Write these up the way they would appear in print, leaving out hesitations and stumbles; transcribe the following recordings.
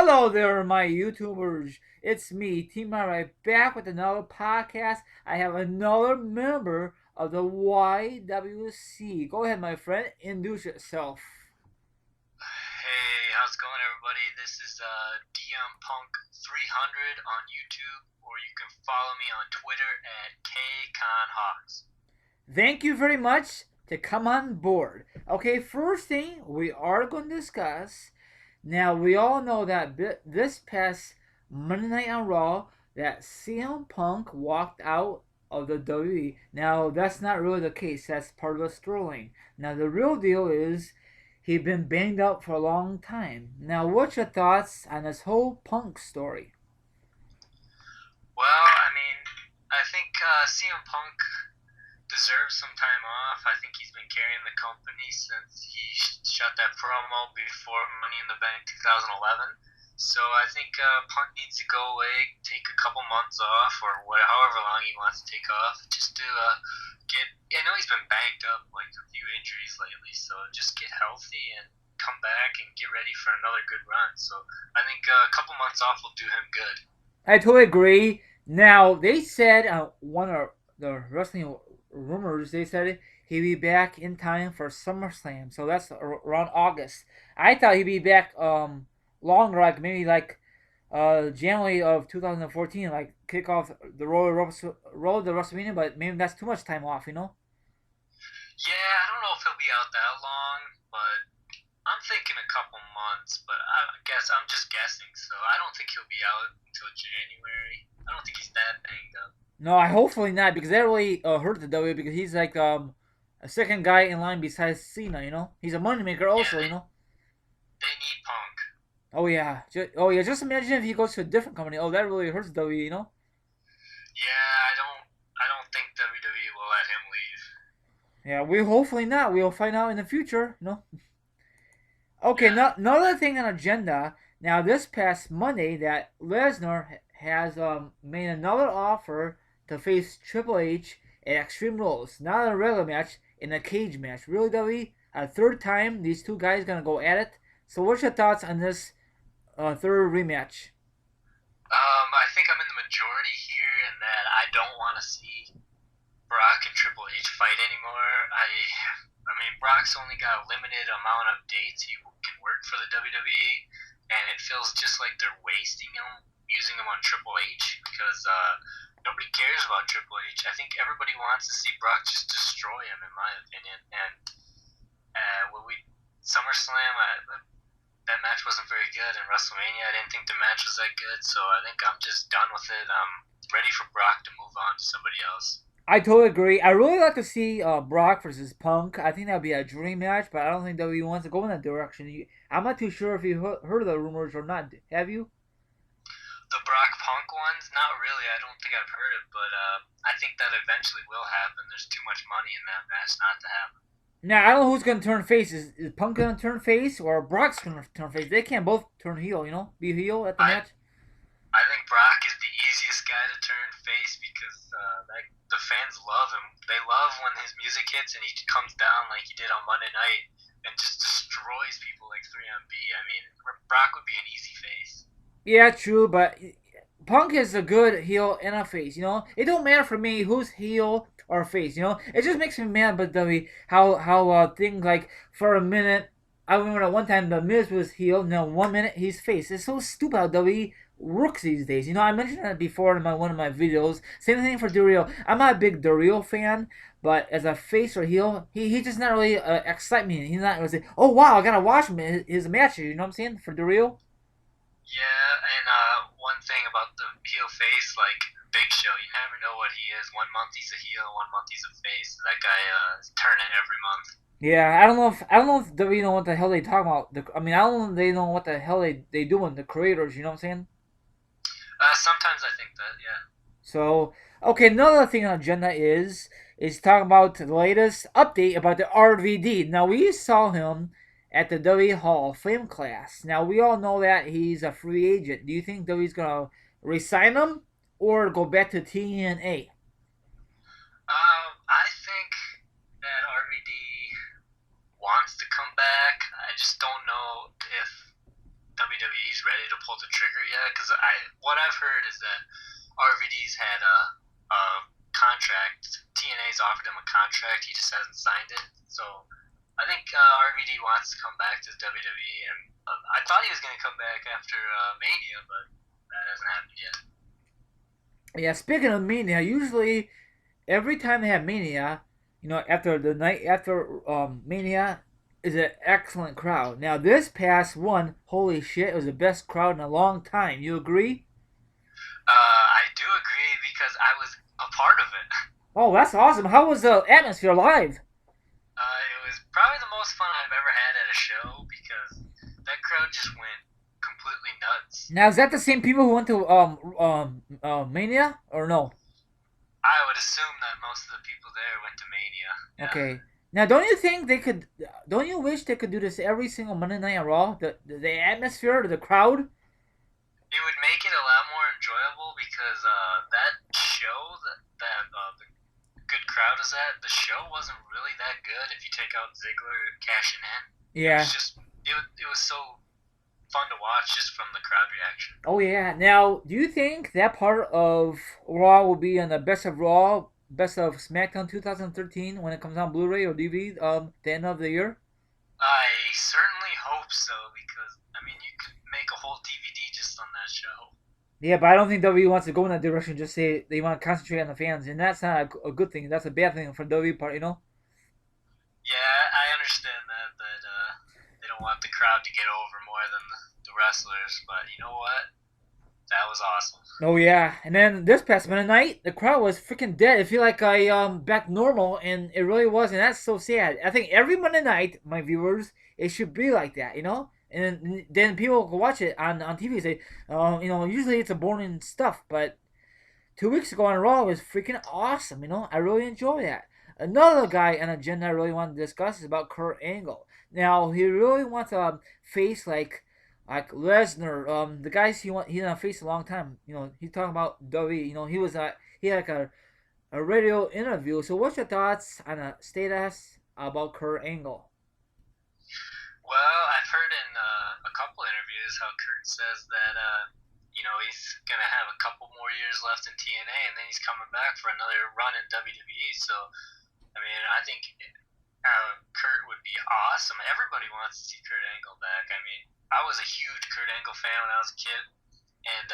Hello there, my YouTubers. It's me, Team Right, back with another podcast. I have another member of the YWC. Go ahead, my friend, introduce yourself. Hey, how's it going, everybody? This is DM Punk 300 on YouTube, or you can follow me on Twitter at KConHawks. Thank you very much to come on board. Okay, first thing we are going to discuss. Now we all know that this past Monday Night on Raw, that CM Punk walked out of the WWE. Now that's not really the case. That's part of the storyline. Now the real deal is he'd been banged up for a long time. Now what's your thoughts on this whole Punk story? Well, I mean, I think CM Punk deserves some time off. I think he's been carrying the company since he shot that promo before Money in the Bank 2011. So I think Punk needs to go away, take a couple months off, or however long he wants to take off, just to get. I know he's been banged up, like a few injuries lately, so just get healthy and come back and get ready for another good run. So I think a couple months off will do him good. I totally agree. Now they said one of the wrestling rumors they said he'd be back in time for SummerSlam, so that's around August. I thought he'd be back longer, like maybe like January of 2014, like kick off the road to WrestleMania, but maybe that's too much time off, you know. Yeah, I don't know if he'll be out that long, but I'm thinking a couple months. But I guess I'm just guessing, so I don't think he'll be out until January. I don't think he's that banged up. No, I hopefully not because that really hurt the W because he's like a second guy in line besides Cena, you know. He's a moneymaker Yeah, also, you they know. they need Punk. Oh yeah, oh yeah. Just imagine if he goes to a different company. Oh, that really hurts W. You know. Yeah, I don't think WWE will let him leave. Yeah, we hopefully not. We'll find out in the future. You know. Okay, Yeah. no, another thing on agenda. Now, this past Monday, that Lesnar has made another offer to face Triple H at Extreme Rules, not in a regular match, in a cage match. Really, W. A third time, these two guys gonna go at it. So, what's your thoughts on this third rematch? I think I'm in the majority here in that I don't want to see Brock and Triple H fight anymore. I mean, Brock's only got a limited amount of dates he can work for the WWE, and it feels just like they're wasting him, using him on Triple H because nobody cares about Triple H. I think everybody wants to see Brock just destroy him, in my opinion. And when we SummerSlam, that match wasn't very good, and WrestleMania, I didn't think the match was that good. So I think I'm just done with it. I'm ready for Brock to move on to somebody else. I totally agree. I really like to see Brock versus Punk. I think that'd be a dream match, but I don't think WWE wants to go in that direction. I'm not too sure if you heard of the rumors or not. Have you? The Brock Punk ones, not really. I don't think I've heard it, but I think that eventually will happen. There's too much money in that match not to happen. Now I don't know who's gonna turn face. Is Punk gonna turn face or Brock's gonna turn face? They can't both turn heel. You know, be heel at the I match. I think Brock is the easiest guy to turn face because the fans love him. They love when his music hits and he comes down like he did on Monday night and just destroys people like 3MB. I mean, Brock would be an easy face. Yeah, true, but Punk is a good heel and a face. You know, it don't matter for me who's heel or face. You know, it just makes me mad. But the how things like for a minute, I remember at one time the Miz was heel. Now 1 minute he's face. It's so stupid how WWE works these days. You know, I mentioned that before in one of my videos. Same thing for Dario. I'm not a big Dario fan. But as a face or heel, he just not really excite me. He's not really say, oh wow, I gotta watch him his matches. You know what I'm saying for Dario? Yeah, and one thing about the heel face, like Big Show, you never know what he is. 1 month he's a heel, 1 month he's a face. That guy is turning every month. Yeah, I don't know if they know what the hell they talk about. I mean, I don't know if they know what the hell they doing. The creators, you know what I'm saying? Sometimes I think that, yeah. So, okay, another thing on the agenda is talking about the latest update about the RVD. Now we saw him at the W Hall of Fame class. Now we all know that he's a free agent. Do you think W's gonna resign him or go back to TNA? I think that RVD wants to come back. I just don't know if WWE's ready to haven't pulled the trigger yet because what I've heard is that RVD's had a contract. TNA's offered him a contract. He just hasn't signed it. So I think RVD wants to come back to WWE, and I thought he was going to come back after Mania, but that hasn't happened yet. Yeah, speaking of Mania, usually every time they have Mania, after the night after Mania, is an excellent crowd. Now this past one, holy shit, it was the best crowd in a long time. You agree? I do agree because I was a part of it. Oh, that's awesome. How was the atmosphere live? It was probably the most fun I've ever had at a show because that crowd just went completely nuts. Now is that the same people who went to Mania or no? I would assume that most of the people there went to Mania. Yeah. Okay. Now, don't you think they could? Don't you wish they could do this every single Monday Night Raw? The atmosphere, the crowd. It would make it a lot more enjoyable because that show that the good crowd is at, the show wasn't really that good if you take out Ziggler cashing in. Yeah. It was so fun to watch just from the crowd reaction. Oh yeah. Now, do you think that part of Raw will be on the Best of Raw, Best of SmackDown 2013 when it comes on Blu-ray or DVD the end of the year? I certainly hope so because I mean you could make a whole DVD just on that show. Yeah, but I don't think WWE wants to go in that direction. Just say they want to concentrate on the fans, and that's not a good thing. That's a bad thing for WWE part, Yeah, I understand that they don't want the crowd to get over more than the wrestlers, but you know what? That was awesome. Oh yeah, and then this past Monday night, the crowd was freaking dead. I feel like I back normal, and it really was, and that's so sad. I think every Monday night, my viewers, it should be like that. And then people will watch it on TV and say, usually it's a boring stuff, but 2 weeks ago on Raw was freaking awesome. I really enjoy that. Another guy on agenda I really want to discuss is about Kurt Angle. Now he really wants a face like Lesnar. The guys he's gonna face a long time. He's talking about WWE. He had like a radio interview. So what's your thoughts on a status about Kurt Angle? Well, I've heard in a couple interviews how Kurt says that he's gonna have a couple more years left in TNA, and then he's coming back for another run in WWE. So, I mean, I think Kurt would be awesome. Everybody wants to see Kurt Angle back. I mean, I was a huge Kurt Angle fan when I was a kid, and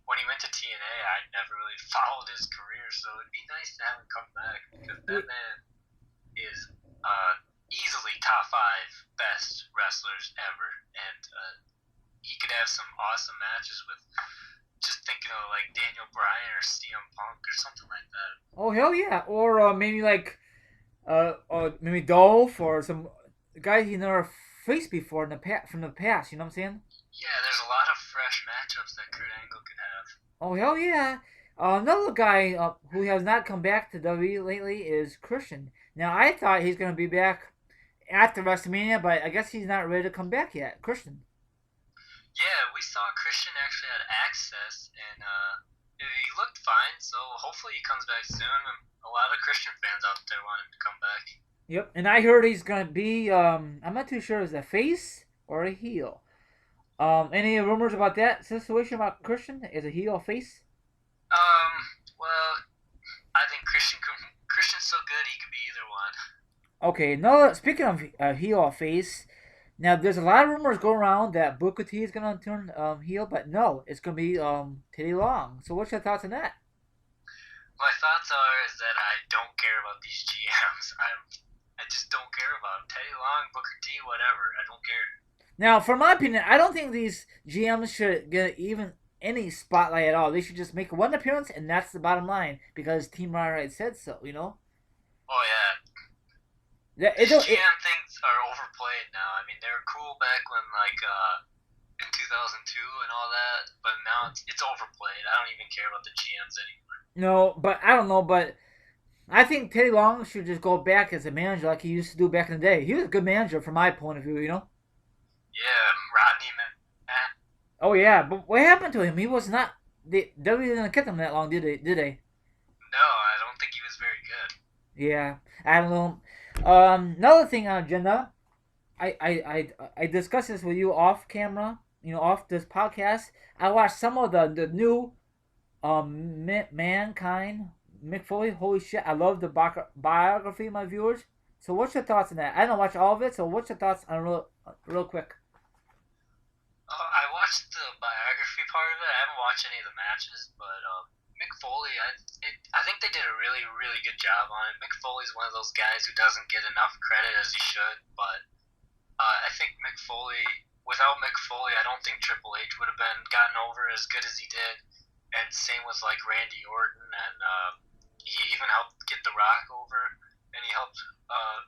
when he went to TNA, I never really followed his career, so it'd be nice to have him come back because that man is easily top 5 best wrestlers ever, and he could have some awesome matches with just thinking of like Daniel Bryan or CM Punk or something like that. Oh hell yeah! Or maybe like maybe Dolph or some guy he never faced before from the past. You know what I'm saying? Yeah, there's a lot of fresh matchups that Kurt Angle could have. Oh hell yeah! Another guy who has not come back to WWE lately is Christian. Now I thought he's gonna be back after WrestleMania, but I guess he's not ready to come back yet. Christian. Yeah, we saw Christian actually had access, and he looked fine. So hopefully he comes back soon. And a lot of Christian fans out there want him to come back. Yep, and I heard he's gonna be. I'm not too sure is a face or a heel. Any rumors about that situation about Christian? Is a heel or face? Well, I think Christian's so good he could be either one. Okay, now speaking of heel or face, now there's a lot of rumors going around that Booker T is gonna turn heel, but no, it's gonna be Teddy Long. So what's your thoughts on that? My thoughts are is that I don't care about these GMs. I just don't care about them. Teddy Long, Booker T, whatever. I don't care. Now, for my opinion, I don't think these GMs should get even any spotlight at all. They should just make one appearance, and that's the bottom line because Team Riot said so. Oh yeah. GM things are overplayed now. I mean, they were cool back when in 2002 and all that, but now it's overplayed. I don't even care about the GMs anymore. No, but I don't know, but I think Teddy Long should just go back as a manager like he used to do back in the day. He was a good manager from my point of view. Yeah, Rodney, man. Oh yeah, but what happened to him? He was not. They didn't keep him that long, did they? No, I don't think he was very good. Yeah, I don't know. Another thing on agenda, I discussed this with you off camera. off this podcast, I watched some of the new Mankind, Mick Foley. Holy shit, I love the biography, my viewers. So what's your thoughts on that? I don't watch all of it, so what's your thoughts on real quick? I watched the biography part of it. I haven't watched any of the matches, but Mick Foley, I think they did a really, really good job on it. Mick Foley's one of those guys who doesn't get enough credit as he should, but I think Mick Foley, without Mick Foley, I don't think Triple H would have been gotten over as good as he did. And same with like Randy Orton, and he even helped get The Rock over, and he helped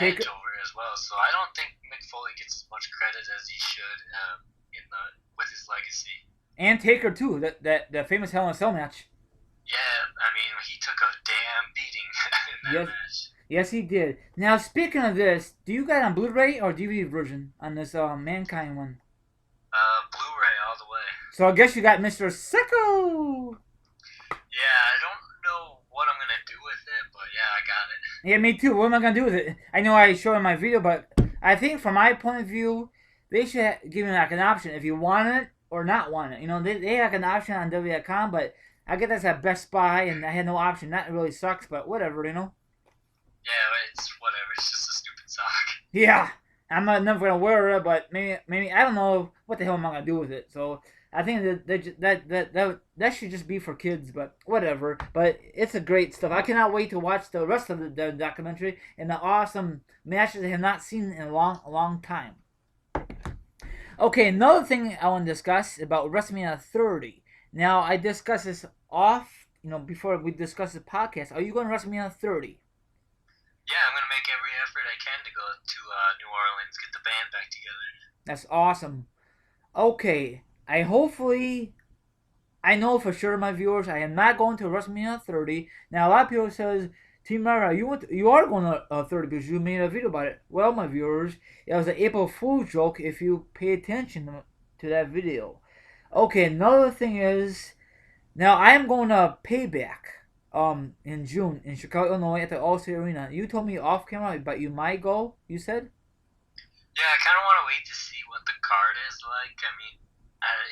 Edge over as well. So I don't think Mick Foley gets as much credit as he should with his legacy. And Taker too, that famous Hell in a Cell match. Yeah, I mean he took a damn beating in that match. Yes, he did. Now speaking of this, do you got it on Blu-ray or DVD version on this Mankind one? Blu-ray all the way. So I guess you got Mr. Sicko. Yeah, I don't know what I'm gonna do with it, but yeah, I got it. Yeah, me too. What am I gonna do with it? I know I showed in my video, but I think from my point of view, they should give me like an option if you want it or not want it. They have an option on W.com, but I get that's at Best Buy, and I had no option. That really sucks, but whatever, Yeah, it's whatever. It's just a stupid sock. Yeah, I'm never gonna wear it, but maybe I don't know what the hell am I gonna do with it. So I think that should just be for kids, but whatever. But it's a great stuff. I cannot wait to watch the rest of the documentary and the awesome matches I have not seen in a long time. Okay, another thing I want to discuss about WrestleMania 30. Now I discussed this off, before we discuss the podcast. Are you going to WrestleMania 30? Yeah, I'm gonna make every effort I can to go to New Orleans, get the band back together. That's awesome. Okay, I know for sure, my viewers, I am not going to WrestleMania 30. Now a lot of people says, Team Mara, you are going to 30 because you made a video about it. Well, my viewers, it was an April Fool's joke if you pay attention to that video. Okay, another thing is, now I am going to Payback in June in Chicago, Illinois at the Allstate Arena. You told me off camera, but you might go, you said? Yeah, I kind of want to wait to see what the card is like. I mean,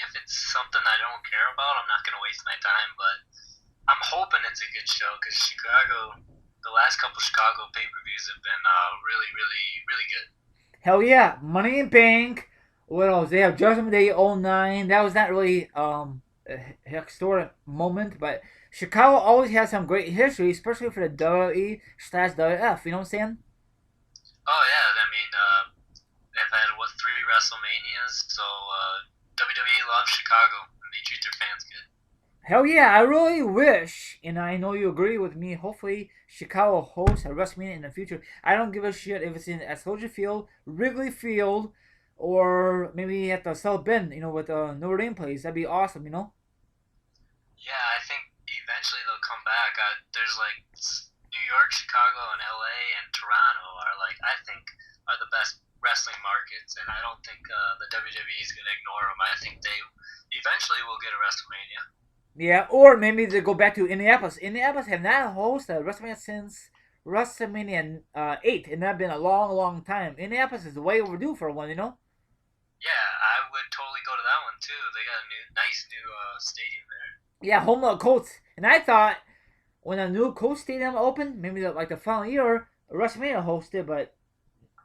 if it's something I don't care about, I'm not going to waste my time, but I'm hoping it's a good show because Chicago, the last couple Chicago pay-per-views have been really, really, really good. Hell yeah. Money in Bank. What else? They have Judgment Day 09. That was not really a historic moment, but Chicago always has some great history, especially for the WWE/WF. You know what I'm saying? Oh, yeah. I mean, they've had, 3 WrestleManias, so WWE loves Chicago, and they treat their fans good. Hell yeah, I really wish, and I know you agree with me, hopefully Chicago hosts a WrestleMania in the future. I don't give a shit if it's at Soldier Field, Wrigley Field, or maybe at the South Bend, with the Notre Dame place. That'd be awesome, Yeah, I think eventually they'll come back. There's New York, Chicago, and LA, and Toronto I think, are the best wrestling markets, and I don't think the WWE is going to ignore them. I think they eventually will get a WrestleMania. Yeah, or maybe they go back to Indianapolis. Indianapolis have not hosted a WrestleMania since WrestleMania 8, and that's been a long time. Indianapolis is way overdue for one, Yeah, I would totally go to that one too. They got a nice new stadium there. Yeah, home of the Colts. And I thought when a new Colts stadium opened, maybe the final year, WrestleMania hosted, but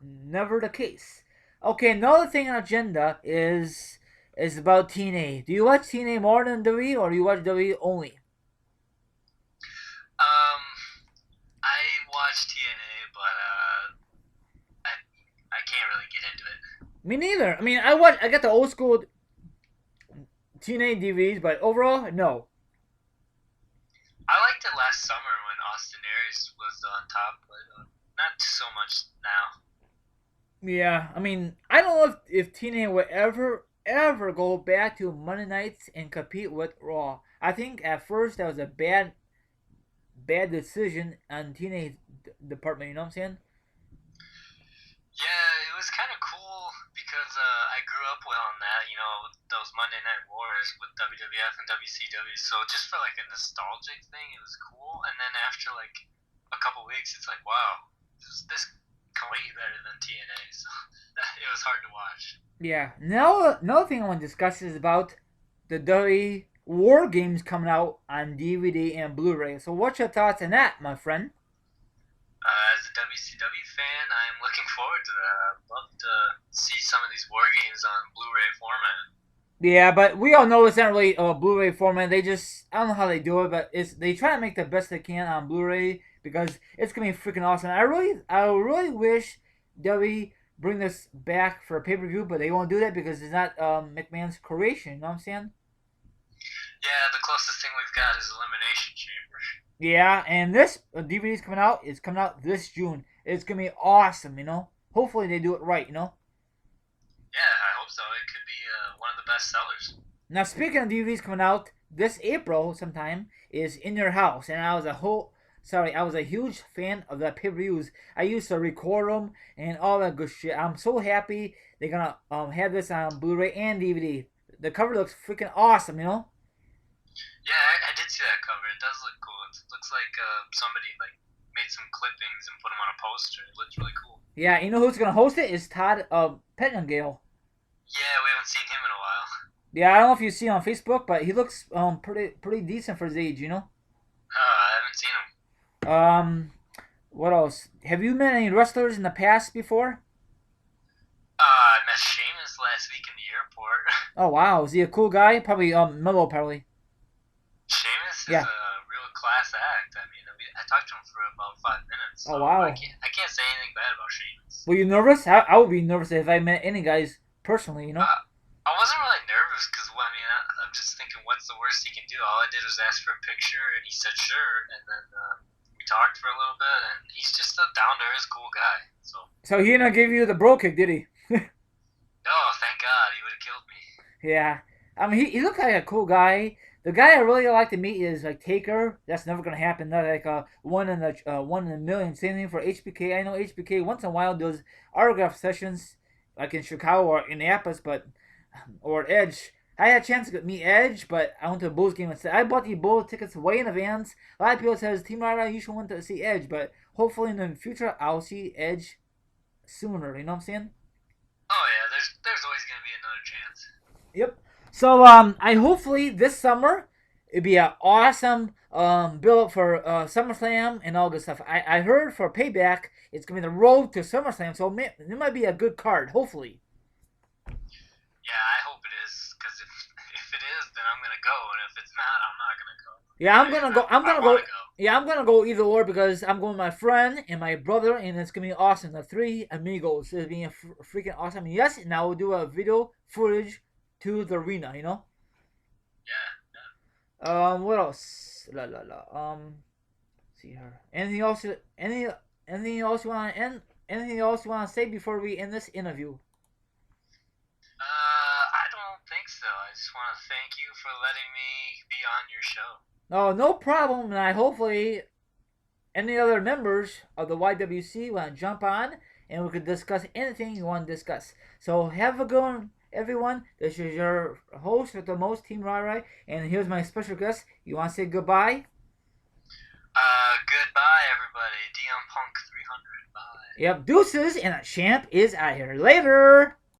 never the case. Okay, another thing on agenda is about TNA. Do you watch TNA more than WWE, or do you watch WWE only? I watch TNA, but I can't really get into it. Me neither. I mean, I got the old school TNA DVDs, but overall, no. I liked it last summer when Austin Aries was on top, but not so much now. Yeah, I mean, I don't know if TNA would ever go back to Monday nights and compete with Raw. I think at first that was a bad decision on TNA's department. You know what I'm saying? Yeah, it was kind of cool because I grew up on that, those Monday Night Wars with WWF and WCW. So just for a nostalgic thing, it was cool. And then after a couple weeks, it's like, wow, this way better than TNA. So it was hard to watch. Yeah. Now, another thing I want to discuss is about the WWE War Games coming out on DVD and Blu-ray. So, what's your thoughts on that, my friend? As a WCW fan, I'm looking forward to that. I'd love to see some of these war games on Blu-ray format. Yeah, but we all know it's not really a Blu-ray format. They just I don't know how they do it, but it's they try to make the best they can on Blu-ray because it's gonna be freaking awesome. I really wish WWE bring this back for a pay-per-view, but they won't do that because it's not McMahon's creation. You know what I'm saying? Yeah, the closest thing we've got is Elimination Chamber. Yeah, and this DVD is coming out. It's coming out this June. It's gonna be awesome. You know. Hopefully they do it right. You know. Yeah, I hope so. It could be one of the best sellers. Now, speaking of DVDs coming out this April sometime, is In Your House, and I was a huge fan of the pay-per-views. I used to record them and all that good shit. I'm so happy they're gonna have this on Blu-ray and DVD. The cover looks freaking awesome, you know. Yeah, I did see that cover. It does look cool. It looks like somebody like made some clippings and put them on a poster. It looks really cool. Yeah, you know who's gonna host it? Is Todd Pettengill. Yeah, we haven't seen him in a while. Yeah, I don't know if you see him on Facebook, but he looks pretty decent for his age, you know. I haven't seen him. Um, what else? Have you met any wrestlers in the past before? I met Sheamus last week in the airport. Oh wow, is he a cool guy? Probably mellow, probably. Sheamus is Yeah. a real class act. I mean, I talked to him for about 5 minutes. So Oh wow. I can't say anything bad about Sheamus. Were you nervous? I would be nervous if I met any guys personally, you know? I wasn't really nervous because, well, I mean, I'm just thinking, what's the worst he can do? All I did was ask for a picture, and he said sure, and then we talked for a little bit, and he's just a down-to-earth, cool guy. So he didn't give you the bro kick, did he? Oh, thank God, he would have killed me. Yeah. I mean, he looked like a cool guy. The guy I really like to meet is like Taker. That's never gonna happen. Not like one in a million. Same thing for HBK. I know HBK once in a while does autograph sessions, like in Chicago or Indianapolis, but or Edge. I had a chance to meet Edge, but I went to a Bulls game instead. I bought the Bulls tickets way in advance. A lot of people says Team Rara, you should want to see Edge, but hopefully in the future I'll see Edge sooner. You know what I'm saying? Oh, yeah, there's always going to be another chance. Yep. So I hopefully this summer it'd be an awesome build up for SummerSlam and all good stuff. I heard for Payback it's gonna be the road to SummerSlam, so it might be a good card. Hopefully. Yeah, I hope it is, because if it is, then I'm going to go, and if it's not, I'm not going to go. Yeah, I'm gonna go. I wanna go. Yeah, I'm gonna go either or because I'm going with my friend and my brother, and it's gonna be awesome. The three amigos. It's being freaking awesome. And yes, now we'll do a video footage to the arena. You know. Yeah. What else? La la la. See her. Anything else? Anything else you want to end? Anything else you want to say before we end this interview? I don't think so. I just want to thank you for letting me be on your show. Oh, no problem. And I hopefully any other members of the YWC want to jump on and we could discuss anything you want to discuss. So have a good one, everyone. This is your host with the most, Team Rai, and here's my special guest. You want to say goodbye? Goodbye, everybody. Dion Punk 300. Bye. Yep, deuces, and a champ is out here. Later!